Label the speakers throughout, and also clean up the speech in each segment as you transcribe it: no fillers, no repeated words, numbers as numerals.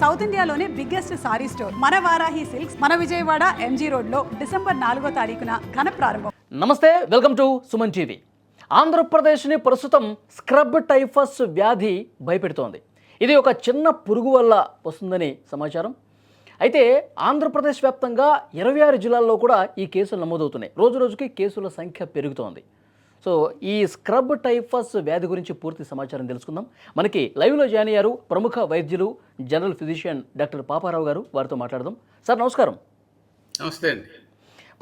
Speaker 1: South ఇండియాలోనే biggest sorry store మన Varahi silks మన విజయవాడ ఎంజీ రోడ్ లో డిసెంబర్ 4వ తారీఖున ఘన ప్రారంభం.
Speaker 2: నమస్తే, వెల్కమ్ టు సుమన్ టీవీ. ఆంధ్రప్రదేశ్ని ప్రస్తుతం స్క్రబ్ టైఫస్ వ్యాధి భయపెడుతోంది. ఇది ఒక చిన్న పురుగు వల్ల వస్తుందని సమాచారం. అయితే ఆంధ్రప్రదేశ్ వ్యాప్తంగా 26 జిల్లాల్లో కూడా ఈ కేసులు నమోదవుతున్నాయి. రోజు రోజుకి కేసుల సంఖ్య పెరుగుతోంది. సో ఈ స్క్రబ్ టైఫస్ వ్యాధి గురించి పూర్తి సమాచారం తెలుసుకుందాం. మనకి లైవ్లో జాయిన్ అయ్యారు ప్రముఖ వైద్యులు, జనరల్ ఫిజిషియన్ డాక్టర్ పాపారావు గారు. వారితో మాట్లాడదాం. సార్ నమస్కారం.
Speaker 3: నమస్తే అండి.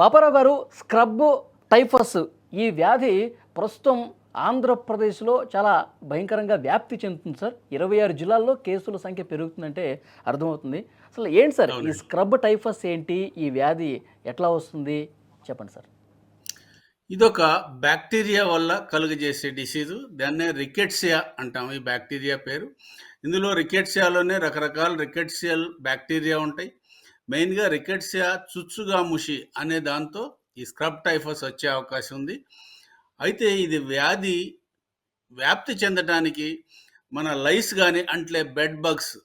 Speaker 2: పాపారావు గారు, స్క్రబ్ టైఫస్ ఈ వ్యాధి ప్రస్తుతం ఆంధ్రప్రదేశ్లో చాలా భయంకరంగా వ్యాప్తి చెందుతుంది సార్. 26 జిల్లాల్లో కేసుల సంఖ్య పెరుగుతుందంటే అర్థమవుతుంది. అసలు ఏంటి సార్ ఈ స్క్రబ్ టైఫస్ ఏంటి, ఈ వ్యాధి ఎట్లా వస్తుంది చెప్పండి సార్.
Speaker 3: ఇదొక బ్యాక్టీరియా వల్ల కలుగజేసే డిసీజు. దాన్నే రికెట్సియా అంటాం. ఈ బ్యాక్టీరియా పేరు. ఇందులో రికెట్సియాలోనే రకరకాల రికెట్సియల్ బ్యాక్టీరియా ఉంటాయి. మెయిన్గా రికెట్సియా చుచ్చుగాముషి అనే దాంతో ఈ స్క్రబ్ టైఫస్ వచ్చే అవకాశం ఉంది. అయితే ఇది వ్యాప్తి చెందడానికి మన లైస్ కానీ, అంటే బెడ్ బగ్స్,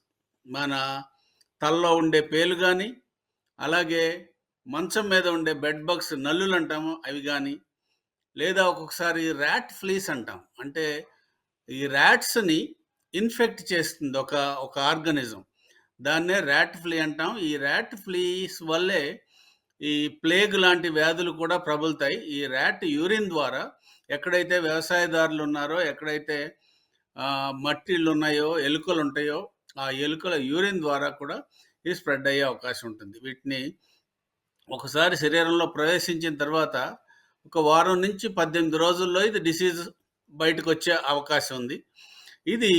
Speaker 3: మన తలలో ఉండే పేలు కానీ, అలాగే మంచం మీద ఉండే బెడ్ బగ్స్ నల్లులు అంటాము అవి కానీ, లేదా ఒక్కొక్కసారి ర్యాట్ ఫ్లీస్ అంటాం. అంటే ఈ ర్యాట్స్ని ఇన్ఫెక్ట్ చేస్తుంది ఒక ఆర్గనిజం. దాన్నే ర్యాట్ ఫ్లీ అంటాం. ఈ ర్యాట్ ఫ్లీస్ వల్లే ఈ ప్లేగ్ లాంటి వ్యాధులు కూడా ప్రబలుతాయి. ఈ ర్యాట్ యూరిన్ ద్వారా ఎక్కడైతే వ్యవసాయదారులు ఉన్నారో, ఎక్కడైతే మట్టిళ్ళు ఉన్నాయో, ఎలుకలు ఉంటాయో, ఆ ఎలుకల యూరిన్ ద్వారా కూడా ఇది స్ప్రెడ్ అయ్యే అవకాశం ఉంటుంది. వీటిని ఒకసారి శరీరంలో ప్రవేశించిన తర్వాత ఒక వారం నుంచి 18 రోజుల్లో ఇది డిసీజ్ బయటకు వచ్చే అవకాశం ఉంది. ఇది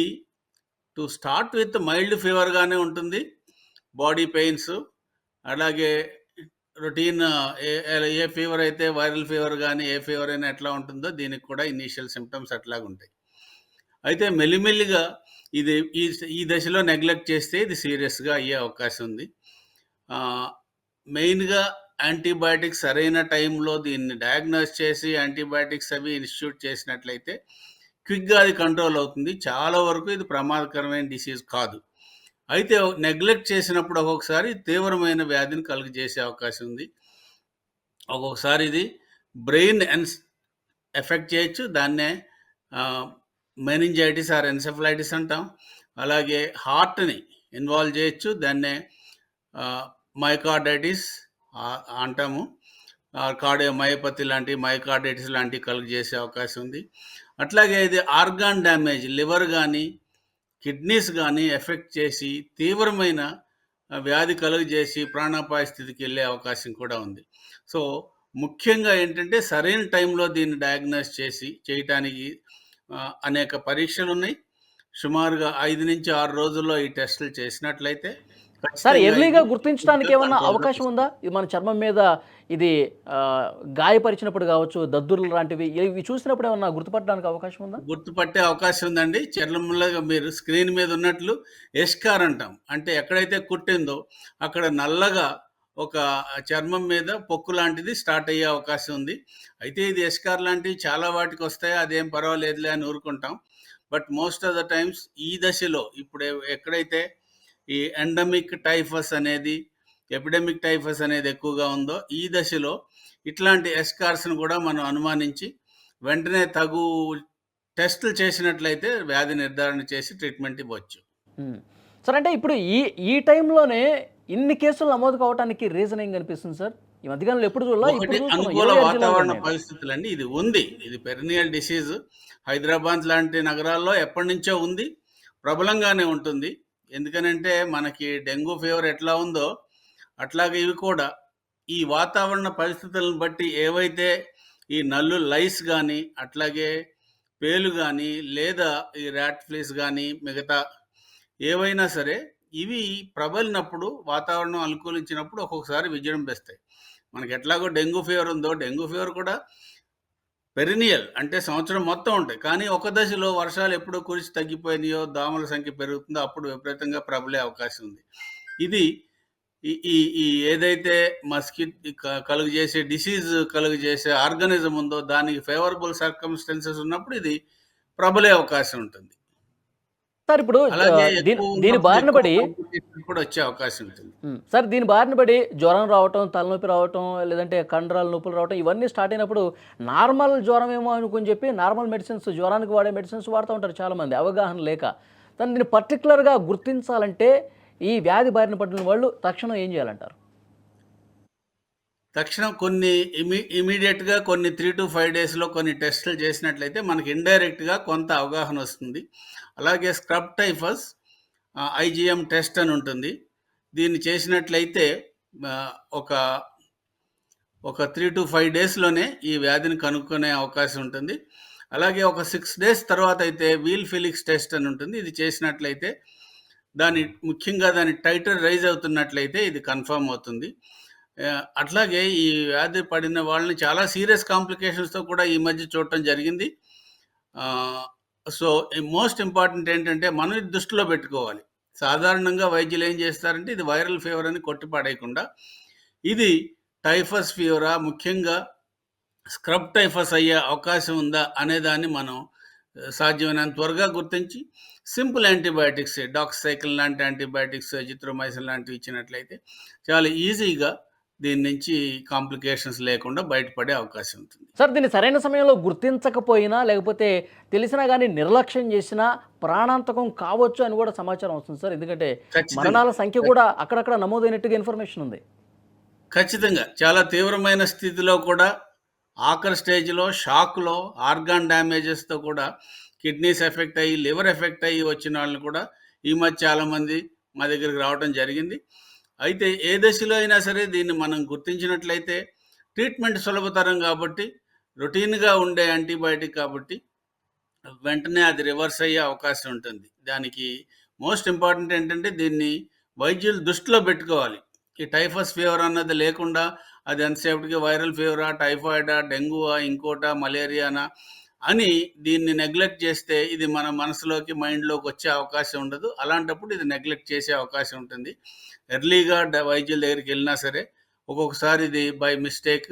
Speaker 3: టు స్టార్ట్ విత్ మైల్డ్ ఫీవర్గానే ఉంటుంది. బాడీ పెయిన్స్, అలాగే రొటీన్ ఏ ఫీవర్ అయితే వైరల్ ఫీవర్ కానీ ఏ ఫీవర్ అయినా ఎట్లా ఉంటుందో దీనికి కూడా ఇనీషియల్ సిమ్టమ్స్ అట్లాగా ఉంటాయి. అయితే మెల్లిమెల్లిగా ఇది ఈ దశలో నెగ్లెక్ట్ చేస్తే ఇది సీరియస్గా అయ్యే అవకాశం ఉంది. మెయిన్గా యాంటీబయాటిక్స్ సరైన టైంలో దీన్ని డయాగ్నోస్ చేసి యాంటీబయాటిక్స్ అవి ఇన్స్టిట్యూట్ చేసినట్లయితే క్విక్గా అది కంట్రోల్ అవుతుంది. చాలా వరకు ఇది ప్రమాదకరమైన డిసీజ్ కాదు. అయితే నెగ్లెక్ట్ చేసినప్పుడు ఒక్కొక్కసారి తీవ్రమైన వ్యాధిని కలుగజేసే అవకాశం ఉంది. ఒక్కొక్కసారి ఇది బ్రెయిన్ ఎఫెక్ట్ చేయొచ్చు. దాన్నే మెనింజైటిస్ ఆర్ ఎన్సెఫలైటిస్ అంటాం. అలాగే హార్ట్ని ఇన్వాల్వ్ చేయొచ్చు. దాన్నే మైకార్డైటిస్ అంటాము. కార్డియోమయోపతి లాంటి, మైకార్డైటిస్ లాంటివి కలుగజేసే అవకాశం ఉంది. అట్లాగే ఇది ఆర్గాన్ డ్యామేజ్, లివర్ కానీ కిడ్నీస్ కానీ ఎఫెక్ట్ చేసి తీవ్రమైన వ్యాధి కలుగజేసి ప్రాణాపాయ స్థితికి వెళ్ళే అవకాశం కూడా ఉంది. సో ముఖ్యంగా ఏంటంటే సరైన టైంలో దీన్ని డయాగ్నోస్ చేయటానికి అనేక పరీక్షలు ఉన్నాయి. సుమారుగా 5 నుంచి 6 రోజుల్లో ఈ టెస్టులు చేసినట్లయితే
Speaker 2: సార్ ఎర్లీగా గుర్తించడానికి ఏమన్నా అవకాశం ఉందా? ఇది మన చర్మం మీద ఇది గాయపరిచినప్పుడు కావచ్చు, దద్దుర్లు లాంటివి ఇవి చూసినప్పుడు ఏమన్నా గుర్తుపట్టడానికి అవకాశం ఉందా?
Speaker 3: గుర్తుపట్టే అవకాశం ఉందండి. చర్మంలో మీరు స్క్రీన్ మీద ఉన్నట్లు ఎస్కార్ అంటాం. అంటే ఎక్కడైతే కుట్టిందో అక్కడ నల్లగా ఒక చర్మం మీద పొక్కు లాంటిది స్టార్ట్ అయ్యే అవకాశం ఉంది. అయితే ఇది ఎస్కార్ లాంటివి చాలా వాటికి వస్తాయి, అదేం పర్వాలేదులే అని ఊరుకుంటాం. But most of the times ఈ దశలో ఇప్పుడు ఎక్కడైతే ఈ ఎండమిక్ టైఫస్ అనేది, ఎపిడమిక్ టైఫస్ అనేది ఎక్కువగా ఉందో ఈ దశలో ఇట్లాంటి ఎస్కార్స్ను కూడా మనం అనుమానించి వెంటనే తగు టెస్టులు చేసినట్లయితే వ్యాధి నిర్ధారణ చేసి ట్రీట్మెంట్ ఇవ్వచ్చు.
Speaker 2: సార్ అంటే ఇప్పుడు ఈ టైంలోనే ఇన్ని కేసులు నమోదు కావడానికి రీజన్ ఏం కనిపిస్తుంది సార్? ఈ మధ్యకాలంలో ఎప్పుడు
Speaker 3: ఒకటి అనుకూల వాతావరణ పరిస్థితులండి. ఇది పెరినియల్ డిసీజ్. హైదరాబాద్ లాంటి నగరాల్లో ఎప్పటి నుంచో ఉంది, ప్రబలంగానే ఉంటుంది. ఎందుకనంటే మనకి డెంగ్యూ ఫీవర్ ఎట్లా ఉందో అట్లాగే ఇవి కూడా ఈ వాతావరణ పరిస్థితులను బట్టి ఏవైతే ఈ నల్లు లైస్ కానీ, అట్లాగే పేలు కానీ, లేదా ఈ ర్యాట్ ఫ్లీస్ కానీ, మిగతా ఏవైనా సరే ఇవి ప్రబలినప్పుడు, వాతావరణం అనుకూలించినప్పుడు ఒక్కొక్కసారి విజృంభిస్తాయి. మనకి ఎట్లాగో డెంగ్యూ ఫీవర్ ఉందో డెంగ్యూ ఫీవర్ కూడా పెరినియల్ అంటే సంవత్సరం మొత్తం ఉంటాయి. కానీ ఒక దశలో వర్షాలు ఎప్పుడో కురిసి తగ్గిపోయినాయో, దోమల సంఖ్య పెరుగుతుందో అప్పుడు విపరీతంగా ప్రబలే అవకాశం ఉంది. ఇది ఈ ఏదైతే కలుగజేసే డిసీజ్ కలుగజేసే ఆర్గానిజం ఉందో దానికి ఫేవరబుల్ సర్కమ్స్టెన్సెస్ ఉన్నప్పుడు ఇది ప్రబలే అవకాశం ఉంటుంది.
Speaker 2: సార్ ఇప్పుడు దీని బారిన పడి
Speaker 3: కూడా వచ్చే అవకాశం ఉంటుంది.
Speaker 2: సార్ దీని బారిన పడి జ్వరం రావటం, తలనొప్పి రావటం, లేదంటే కండరాల నొప్పులు రావటం ఇవన్నీ స్టార్ట్ అయినప్పుడు నార్మల్ జ్వరం ఏమో అనుకుని చెప్పి నార్మల్ మెడిసిన్స్ జ్వరానికి వాడే మెడిసిన్స్ వాడుతూ ఉంటారు చాలామంది అవగాహన లేక. దీన్ని పర్టికులర్గా గుర్తించాలంటే ఈ వ్యాధి బారిన పడిన వాళ్ళు తక్షణం ఏం చేయాలంటారు?
Speaker 3: తక్షణం కొన్ని ఇమీడియట్‌గా కొన్ని 3-5 డేస్‌లో కొన్ని టెస్టులు చేసినట్లయితే మనకి ఇండైరెక్ట్‌గా కొంత అవగాహన వస్తుంది. అలాగే స్క్రబ్ టైఫస్ ఐజీఎం టెస్ట్ అని ఉంటుంది. దీన్ని చేసినట్లయితే ఆహ్, ఒక ఒక 3-5 డేస్‌లోనే ఈ వ్యాధిని కనుక్కునే అవకాశం ఉంటుంది. అలాగే ఒక 6 డేస్ తర్వాత అయితే వీల్ ఫిలిక్స్ టెస్ట్ అని ఉంటుంది. ఇది చేసినట్లయితే ముఖ్యంగా దాని టైటర్ రైజ్ అవుతున్నట్లయితే ఇది కన్ఫర్మ్ అవుతుంది. అట్లాగే ఈ వ్యాధి పడిన వాళ్ళని చాలా సీరియస్ కాంప్లికేషన్స్‌తో కూడా ఈ మధ్య చూడటం జరిగింది. సో, మోస్ట్ ఇంపార్టెంట్ ఏంటంటే మనం ఇది దృష్టిలో పెట్టుకోవాలి. సాధారణంగా వైద్యులు ఏం చేస్తారంటే ఇది వైరల్ ఫీవర్ అని కొట్టి పడేయకుండా ఇది టైఫస్ ఫీవరా, ముఖ్యంగా స్క్రబ్ టైఫస్ అయ్యే అవకాశం ఉందా అనేదాన్ని మనం సాధ్యమైనంత త్వరగా గుర్తించి సింపుల్ యాంటీబయాటిక్స్ డాక్సైక్లిన్ లాంటి యాంటీబయాటిక్స్, ఎజిత్రోమైసిన్ లాంటివి ఇచ్చినట్లయితే చాలా ఈజీగా దీని నుంచి కాంప్లికేషన్స్ లేకుండా బయటపడే అవకాశం ఉంటుంది.
Speaker 2: సార్ దీన్ని సరైన సమయంలో గుర్తించకపోయినా లేకపోతే తెలిసినా కానీ నిర్లక్ష్యం చేసినా ప్రాణాంతకం కావచ్చు అని కూడా సమాచారం వస్తుంది సార్. ఎందుకంటే
Speaker 3: ఖచ్చితంగా.
Speaker 2: మరణాల సంఖ్య కూడా అక్కడక్కడ నమోదైనట్టుగా ఇన్ఫర్మేషన్ ఉంది.
Speaker 3: ఖచ్చితంగా. చాలా తీవ్రమైన స్థితిలో కూడా ఆఖరి స్టేజ్‌లో షాక్‌లో ఆర్గాన్ డ్యామేజెస్‌తో కూడా కిడ్నీస్ ఎఫెక్ట్ అయ్యి, లివర్ ఎఫెక్ట్ అయ్యి వచ్చిన వాళ్ళని కూడా ఈ మధ్య చాలామంది మా దగ్గరికి రావడం జరిగింది. అయితే ఏ దశలో అయినా సరే దీన్ని మనం గుర్తించినట్లయితే ట్రీట్మెంట్ సులభతరం కాబట్టి, రొటీన్‌గా ఉండే యాంటీబయాటిక్ కాబట్టి వెంటనే అది రివర్స్ అయ్యే అవకాశం ఉంటుంది. దానికి మోస్ట్ ఇంపార్టెంట్ ఏంటంటే దీన్ని వైద్యులు దృష్టిలో పెట్టుకోవాలి. ఈ టైఫస్ ఫీవర్ అన్నది లేకుండా అది ఎంతసేపటికి వైరల్ ఫీవరా, టైఫాయిడా, డెంగ్యూవా, ఇంకోటా, మలేరియానా అని దీన్ని నెగ్లెక్ట్ చేస్తే ఇది మన మనసులోకి, మైండ్‌లోకి వచ్చే అవకాశం ఉండదు. అలాంటప్పుడు ఇది నెగ్లెక్ట్ చేసే అవకాశం ఉంటుంది. ఎర్లీగా వైద్యుల దగ్గరికి వెళ్ళినా సరే ఒక్కొక్కసారి ఇది బై మిస్టేక్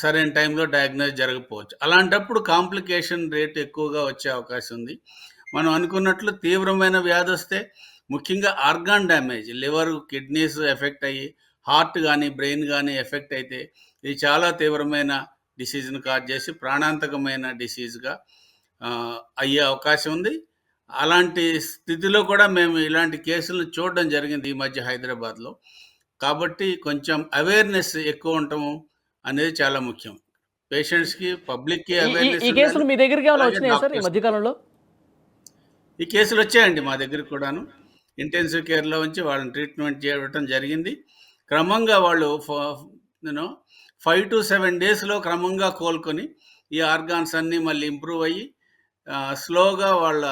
Speaker 3: సరైన టైంలో డయాగ్నోస్ జరగకపోవచ్చు. అలాంటప్పుడు కాంప్లికేషన్ రేట్ ఎక్కువగా వచ్చే అవకాశం ఉంది. మనం అనుకున్నట్లు తీవ్రమైన వ్యాధి వస్తే ముఖ్యంగా organ damage, liver, kidneys effect అయ్యి, హార్ట్ కానీ, బ్రెయిన్ కానీ ఎఫెక్ట్ అయితే ఇది చాలా తీవ్రమైన డిసీజ్‌ని కాజ్ చేసి ప్రాణాంతకమైన డిసీజ్‌గా అయ్యే అవకాశం ఉంది. అలాంటి స్థితిలో కూడా మేము ఇలాంటి కేసులను చూడడం జరిగింది ఈ మధ్య హైదరాబాద్‌లో. కాబట్టి కొంచెం అవేర్‌నెస్ ఎక్కువ ఉండటము అనేది చాలా ముఖ్యం. పేషెంట్స్‌కి, పబ్లిక్‌కి
Speaker 2: ఈ
Speaker 3: అవేర్‌నెస్
Speaker 2: ఈ కేసులు మీ దగ్గరికి ఏమైనా
Speaker 3: అలాగే
Speaker 2: వచ్చినాయా సార్ ఈ
Speaker 3: డాక్టర్స్.
Speaker 2: మధ్యకాలంలో?
Speaker 3: ఈ కేసులు వచ్చాయండి మా దగ్గరికి కూడాను. ఇంటెన్సివ్ కేర్‌లో ఉంచి వాళ్ళని ట్రీట్మెంట్ చేయడం జరిగింది. క్రమంగా వాళ్ళు 5-7 డేస్‌లో క్రమంగా కోలుకొని ఈ ఆర్గాన్స్ అన్నీ మళ్ళీ ఇంప్రూవ్ అయ్యి స్లోగా వాళ్ళ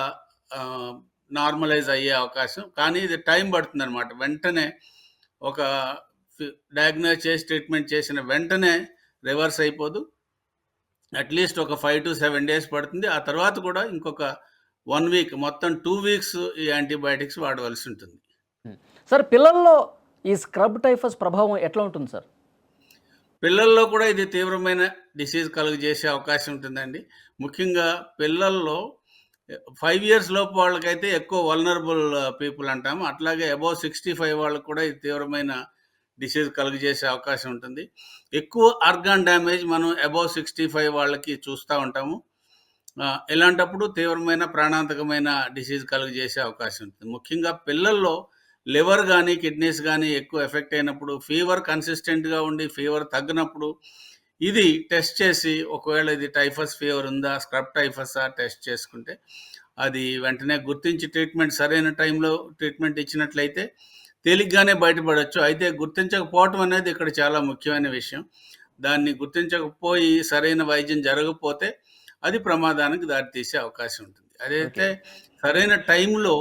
Speaker 3: నార్మలైజ్ అయ్యే అవకాశం. కానీ ఇది టైం పడుతుందనమాట. వెంటనే ఒక డయాగ్నోస్ చేసి ట్రీట్మెంట్ చేసిన వెంటనే రివర్స్ అయిపోదు. అట్‌లీస్ట్ ఒక 5-7 డేస్ పడుతుంది. ఆ తర్వాత కూడా ఇంకొక 1 వీక్, మొత్తం 2 వీక్స్ ఈ యాంటీబయాటిక్స్ వాడవలసి ఉంటుంది.
Speaker 2: సార్ పిల్లల్లో ఈ స్క్రబ్ టైఫస్ ప్రభావం ఎట్లా ఉంటుంది సార్?
Speaker 3: పిల్లల్లో కూడా ఇది తీవ్రమైన డిసీజ్ కలుగజేసే అవకాశం ఉంటుందండి. ముఖ్యంగా పిల్లల్లో 5 ఇయర్స్ లోపు వాళ్ళకైతే ఎక్కువ వల్నరబుల్ పీపుల్ అంటాము. అట్లాగే అబోవ్ 65 వాళ్ళకి కూడా ఇది తీవ్రమైన డిసీజ్ కలుగజేసే అవకాశం ఉంటుంది. ఎక్కువ ఆర్గాన్ డ్యామేజ్ మనం అబోవ్ 65 వాళ్ళకి చూస్తూ ఉంటాము. ఇలాంటప్పుడు తీవ్రమైన ప్రాణాంతకమైన డిసీజ్ కలుగజేసే అవకాశం ఉంటుంది. ముఖ్యంగా పిల్లల్లో లివర్ కానీ, కిడ్నీస్ కానీ ఎక్కువ ఎఫెక్ట్ అయినప్పుడు, ఫీవర్ కన్సిస్టెంట్‌గా ఉండి ఫీవర్ తగ్గినప్పుడు ఇది టెస్ట్ చేసి ఒకవేళ ఇది టైఫస్ ఫీవర్ ఉందా, స్క్రబ్ టైఫసా టెస్ట్ చేసుకుంటే అది వెంటనే గుర్తించి సరైన టైంలో ట్రీట్మెంట్ ఇచ్చినట్లయితే తేలిగ్గానే బయటపడొచ్చు. అయితే గుర్తించకపోవటం అనేది ఇక్కడ చాలా ముఖ్యమైన విషయం. దాన్ని గుర్తించకపోయి సరైన వైద్యం జరగకపోతే అది ప్రమాదానికి దారితీసే అవకాశం ఉంటుంది. అదైతే సరైన టైంలో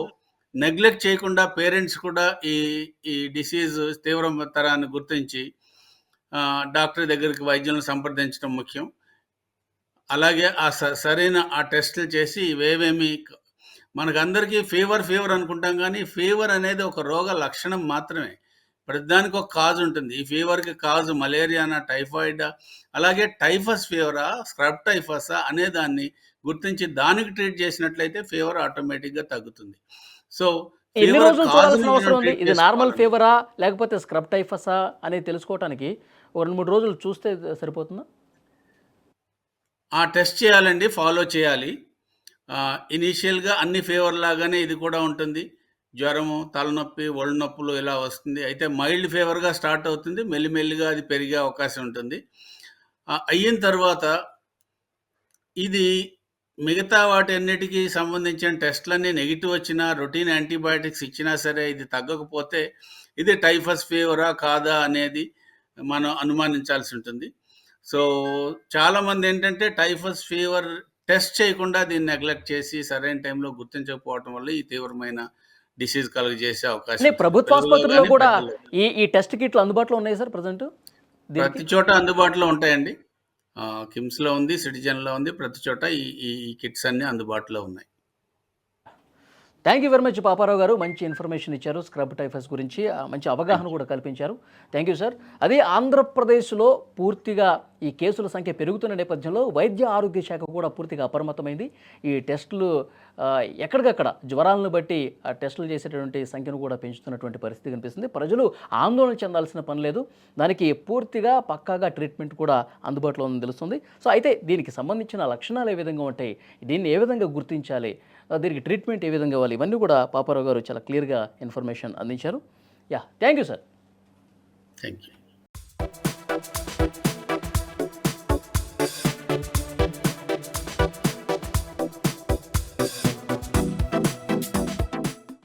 Speaker 3: నెగ్లెక్ట్ చేయకుండా పేరెంట్స్ కూడా ఈ ఈ డిసీజ్ తీవ్రతరాన్ని గుర్తించి డాక్టర్ దగ్గరికి వైద్యులను సంప్రదించడం ముఖ్యం. అలాగే సరైన టెస్టులు చేసి ఇవేవేమి మనకందరికీ ఫీవర్ అనుకుంటాం కానీ ఫీవర్ అనేది ఒక రోగ లక్షణం మాత్రమే. ప్రతిదానికి ఒక కాజ్ ఉంటుంది. ఈ ఫీవర్‌కి కాజ్ మలేరియానా, టైఫాయిడా, అలాగే టైఫస్ ఫీవరా, స్క్రబ్ టైఫసా అనేదాన్ని గుర్తించి దానికి ట్రీట్ చేసినట్లయితే ఫీవర్ ఆటోమేటిక్‌గా తగ్గుతుంది. సో,
Speaker 2: ఎన్ని
Speaker 3: ఫీవర్
Speaker 2: రోజులు చూడాల్సిన
Speaker 3: కాజ్ని
Speaker 2: అవసరం
Speaker 3: మనం
Speaker 2: ఉంది?
Speaker 3: ట్రీట్
Speaker 2: ఇది నార్మల్
Speaker 3: చేసుకోవాలండి.
Speaker 2: ఫీవరా లేకపోతే స్క్రబ్ టైఫసా అనేది తెలుసుకోవటానికి ఒక 2-3 రోజులు చూస్తే సరిపోతుందా?
Speaker 3: ఆ టెస్ట్ చేయాలండి. ఫాలో చేయాలి. ఇనీషియల్‌గా అన్ని ఫీవర్ లాగానే ఇది కూడా ఉంటుంది. జ్వరము, తలనొప్పి, ఒళ్ళు నొప్పులు ఇలా వస్తుంది. అయితే మైల్డ్ ఫీవర్‌గా స్టార్ట్ అవుతుంది. మెల్లిమెల్లిగా అది పెరిగే అవకాశం ఉంటుంది. అయిన తర్వాత ఇది మిగతా వాటన్నిటికి సంబంధించిన టెస్ట్‌లన్నీ నెగెటివ్ వచ్చినా, రొటీన్ యాంటీబయాటిక్స్ ఇచ్చినా సరే ఇది తగ్గకపోతే ఇది టైఫస్ ఫీవరా? కాదా? అనేది మనం అనుమానించాల్సి ఉంటుంది. సో, చాలామందేంటంటే టైఫస్ ఫీవర్ టెస్ట్ చేయకుండా దీన్ని నెగ్లెక్ట్ చేసి సరైన టైంలో గుర్తించకపోవటం వల్ల ఈ తీవ్రమైన డిసీజ్ కలుగజేసే అవకాశం
Speaker 2: అంటే
Speaker 3: ఉంటుంది.
Speaker 2: ప్రభుత్వ
Speaker 3: పిల్లల్లో
Speaker 2: ఆసుపత్రుల్లో
Speaker 3: గాని,
Speaker 2: కూడా
Speaker 3: పెద్దల్లో గాని.
Speaker 2: ఈ టెస్ట్ కిట్లు అందుబాటులో ఉన్నాయి సార్ ప్రెజెంట్ దీనికి?
Speaker 3: ప్రతి చోట అందుబాటులో ఉంటాయండి. కిమ్స్‌లో ఉంది, సిటిజన్‌లో ఉంది. ప్రతి చోట ఈ ఈ ఈ కిట్స్ అన్నీ అందుబాటులో ఉన్నాయి.
Speaker 2: Thank you very much Paparao గారు. మంచి ఇన్ఫర్మేషన్ ఇచ్చారు స్క్రబ్ టైఫస్ గురించి. మంచి అవగాహన
Speaker 3: థాంక్ యూ.
Speaker 2: కూడా కల్పించారు. Thank you sir. అదే ఆంధ్రప్రదేశ్లో పూర్తిగా ఈ కేసుల సంఖ్య పెరుగుతున్న నేపథ్యంలో వైద్య ఆరోగ్య శాఖ కూడా పూర్తిగా అప్రమత్తమైంది. ఈ టెస్టులు ఎక్కడికక్కడ జ్వరాలను బట్టి ఆ టెస్టులు చేసేటటువంటి సంఖ్యను కూడా పెంచుతున్నటువంటి పరిస్థితి కనిపిస్తుంది. ప్రజలు ఆందోళన చెందాల్సిన పని లేదు. దానికి పూర్తిగా పక్కాగా ట్రీట్మెంట్ కూడా అందుబాటులో ఉందని తెలుస్తుంది. సో అయితే దీనికి సంబంధించిన లక్షణాలు ఏ విధంగా ఉంటాయి? దీన్ని ఏ విధంగా గుర్తించాలి? దీనికి ట్రీట్మెంట్ ఏ విధంగా ఇవ్వాలి? ఇవన్నీ కూడా పాపారావు గారు చాలా క్లియర్‌గా ఇన్ఫర్మేషన్ అందించారు. Thank you sir.
Speaker 3: Thank you.